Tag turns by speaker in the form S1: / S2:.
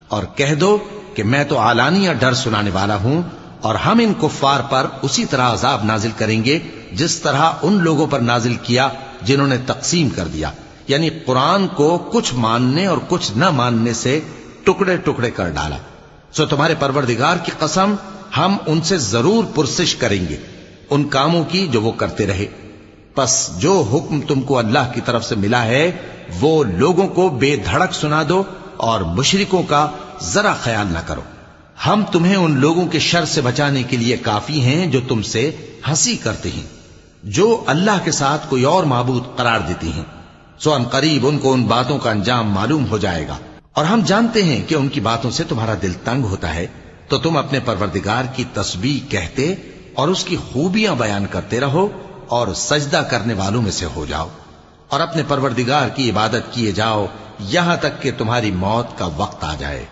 S1: اور کہہ دو کہ میں تو اعلانیہ ڈر سنانے والا ہوں، اور ہم ان کفار پر اسی طرح عذاب نازل کریں گے جس طرح ان لوگوں پر نازل کیا جنہوں نے تقسیم کر دیا، یعنی قرآن کو کچھ ماننے اور کچھ نہ ماننے سے ٹکڑے ٹکڑے کر ڈالا۔ سو تمہارے پروردگار کی قسم، ہم ان سے ضرور پرسش کریں گے ان کاموں کی جو وہ کرتے رہے۔ پس جو حکم تم کو اللہ کی طرف سے ملا ہے وہ لوگوں کو بے دھڑک سنا دو، اور مشرکوں کا ذرا خیال نہ کرو۔ ہم تمہیں ان لوگوں کے شر سے بچانے کے لیے کافی ہیں جو تم سے ہنسی کرتے ہیں، جو اللہ کے ساتھ کوئی اور معبود قرار دیتی ہیں۔ سو ان قریب ان کو ان باتوں کا انجام معلوم ہو جائے گا، اور ہم جانتے ہیں کہ ان کی باتوں سے تمہارا دل تنگ ہوتا ہے، تو تم اپنے پروردگار کی تسبیح کہتے اور اس کی خوبیاں بیان کرتے رہو، اور سجدہ کرنے والوں میں سے ہو جاؤ، اور اپنے پروردگار کی عبادت کیے جاؤ یہاں تک کہ تمہاری موت کا وقت آ جائے۔